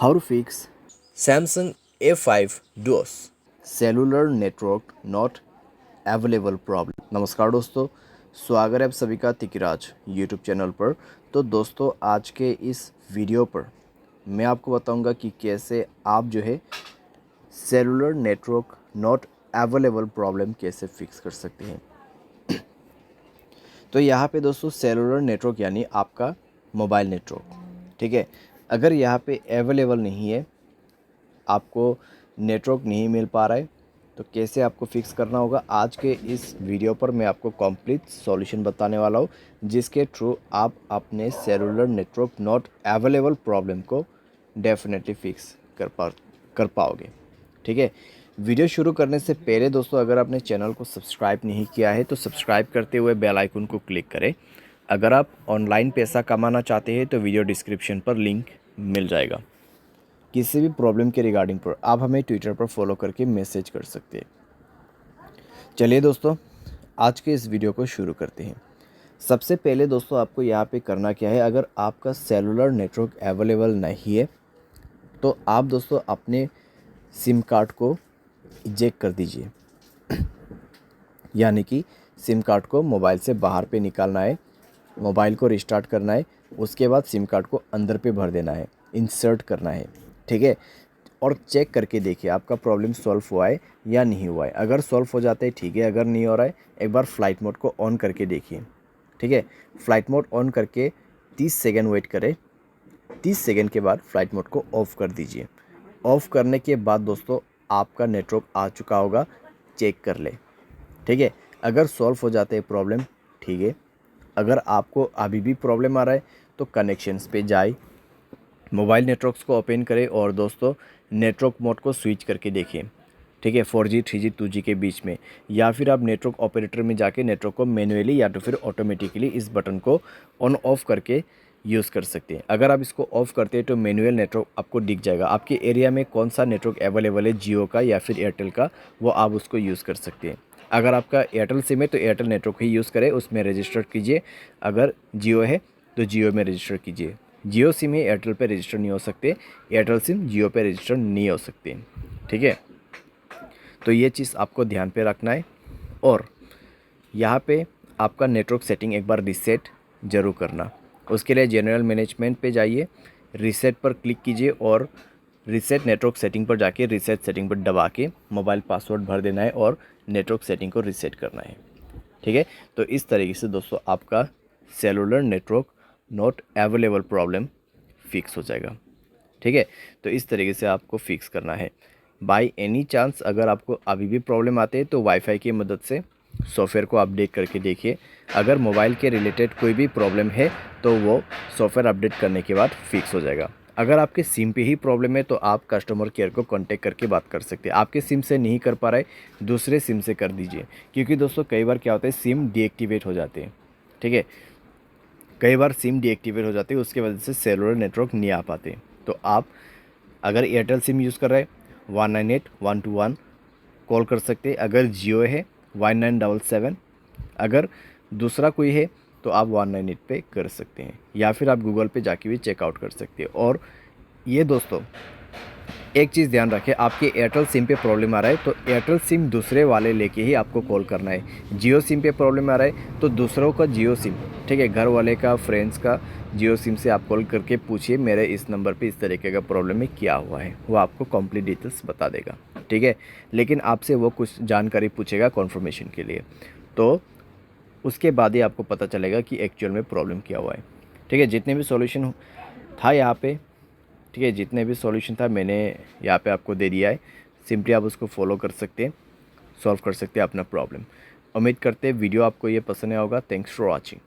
How to fix Samsung A5 Duos. Cellular network not available problem. नमस्कार दोस्तों, स्वागत है आप सभी का तिकिराज यूट्यूब चैनल पर। तो दोस्तों, आज के इस वीडियो पर मैं आपको बताऊंगा कि कैसे आप जो है cellular network not available problem कैसे फिक्स कर सकते हैं। तो यहाँ पे दोस्तों सेलुलर नेटवर्क यानी आपका मोबाइल नेटवर्क, ठीक है। अगर यहाँ पे अवेलेबल नहीं है, आपको नेटवर्क नहीं मिल पा रहा है, तो कैसे आपको फिक्स करना होगा, आज के इस वीडियो पर मैं आपको कंप्लीट सॉल्यूशन बताने वाला हूँ, जिसके थ्रू आप अपने cellular network not available problem को डेफिनेटली फिक्स कर पाओगे, ठीक है। वीडियो शुरू करने से पहले दोस्तों, अगर आपने चैनल को सब्सक्राइब नहीं किया है तो सब्सक्राइब करते हुए बेल आइकन को क्लिक करें। अगर आप ऑनलाइन पैसा कमाना चाहते हैं तो वीडियो डिस्क्रिप्शन पर लिंक मिल जाएगा। किसी भी प्रॉब्लम के रिगार्डिंग पर आप हमें ट्विटर पर फॉलो करके मैसेज कर सकते हैं। चलिए दोस्तों, आज के इस वीडियो को शुरू करते हैं। सबसे पहले दोस्तों, आपको यहाँ पे करना क्या है, अगर आपका सेलुलर नेटवर्क अवेलेबल नहीं है तो आप दोस्तों अपने सिम कार्ड को इजेक्ट कर दीजिए। यानी कि सिम कार्ड को मोबाइल से बाहर पे निकालना है, मोबाइल को रिस्टार्ट करना है, उसके बाद सिम कार्ड को अंदर पे भर देना है, इंसर्ट करना है, ठीक है। और चेक करके देखिए आपका प्रॉब्लम सॉल्व हुआ है या नहीं हुआ है। अगर सॉल्व हो जाता है ठीक है, अगर नहीं हो रहा है एक बार फ्लाइट मोड को ऑन करके देखिए, ठीक है। फ्लाइट मोड ऑन करके 30 सेकेंड वेट करें। 30 सेकेंड के बाद फ्लाइट मोड को ऑफ़ कर दीजिए। ऑफ़ करने के बाद दोस्तों आपका नेटवर्क आ चुका होगा, चेक कर ले, ठीक है। अगर सॉल्व हो जाता है प्रॉब्लम, ठीक है। अगर आपको अभी भी प्रॉब्लम आ रहा है तो कनेक्शंस पे जाए, मोबाइल नेटवर्क्स को ओपन करें और दोस्तों नेटवर्क मोड को स्विच करके देखिए, ठीक है, 4G 3G 2G के बीच में। या फिर आप नेटवर्क ऑपरेटर में जाके नेटवर्क को मैनुअली या तो फिर ऑटोमेटिकली इस बटन को ऑन ऑफ करके यूज़ कर सकते हैं। अगर आप इसको ऑफ़ करते हैं तो मैनुअल नेटवर्क आपको दिख जाएगा, आपके एरिया में कौन सा नेटवर्क अवेलेबल है, जियो का या फिर एयरटेल का, वो आप उसको यूज़ कर सकते हैं। अगर आपका एयरटेल सिम है तो एयरटेल नेटवर्क ही यूज़ करें, उसमें रजिस्टर कीजिए। अगर जियो है तो जियो में रजिस्टर कीजिए। जियो सिम है एयरटेल पे रजिस्टर नहीं हो सकते, एयरटेल सिम जियो पे रजिस्टर नहीं हो सकते, ठीक है। तो ये चीज़ आपको ध्यान पे रखना है। और यहाँ पे आपका नेटवर्क सेटिंग एक बार रीसेट ज़रूर करना। उसके लिए जनरल मैनेजमेंट पे जाइए, रीसेट पर क्लिक कीजिए और रीसेट नेटवर्क सेटिंग पर जाके रीसेट सेटिंग पर दबा के मोबाइल पासवर्ड भर देना है और नेटवर्क सेटिंग को रीसेट करना है, ठीक है। तो इस तरीके से दोस्तों आपका cellular network not available problem fix हो जाएगा, ठीक है। तो इस तरीके से आपको फिक्स करना है। बाय एनी चांस अगर आपको अभी भी प्रॉब्लम आते हैं तो वाईफाई की मदद से सॉफ्टवेयर को अपडेट करके देखिए। अगर मोबाइल के रिलेटेड कोई भी प्रॉब्लम है तो वो सॉफ्टवेयर अपडेट करने के बाद फिक्स हो जाएगा। अगर आपके सिम पे ही प्रॉब्लम है तो आप कस्टमर केयर को कांटेक्ट करके बात कर सकते हैं। आपके सिम से नहीं कर पा रहे, दूसरे सिम से कर दीजिए, क्योंकि दोस्तों कई बार क्या होता है सिम डीएक्टिवेट हो जाते हैं, ठीक है। कई बार सिम डीएक्टिवेट हो जाती है, उसके वजह से सेलुलर नेटवर्क नहीं आ पाते। तो आप अगर एयरटेल सिम यूज़ कर रहे हैं 198-121 कॉल कर सकते हैं। अगर जियो है 1977, अगर दूसरा कोई है तो आप 198 पे कर सकते हैं, या फिर आप गूगल पे जाके भी चेकआउट कर सकते हैं। और ये दोस्तों एक चीज़ ध्यान रखें, आपके एयरटेल सिम पे प्रॉब्लम आ रहा है तो एयरटेल सिम दूसरे वाले लेके ही आपको कॉल करना है। जियो सिम पे प्रॉब्लम आ रहा है तो दूसरों का जियो सिम, ठीक है, घर वाले का, फ्रेंड्स का जियो सिम से आप कॉल करके पूछिए मेरे इस नंबर पे इस तरीके का प्रॉब्लम है, क्या हुआ है, वो आपको कंप्लीट डिटेल्स बता देगा, ठीक है। लेकिन आपसे वो कुछ जानकारी पूछेगा कॉन्फर्मेशन के लिए, तो उसके बाद ही आपको पता चलेगा कि एक्चुअल में प्रॉब्लम क्या हुआ है, ठीक है। जितने भी सॉल्यूशन था यहाँ पे, ठीक है, जितने भी सॉल्यूशन था मैंने यहाँ पे आपको दे दिया है। सिंपली आप उसको फॉलो कर सकते हैं, सॉल्व कर सकते हैं अपना प्रॉब्लम। उम्मीद करते हैं वीडियो आपको ये पसंद आया होगा। Thanks for watching.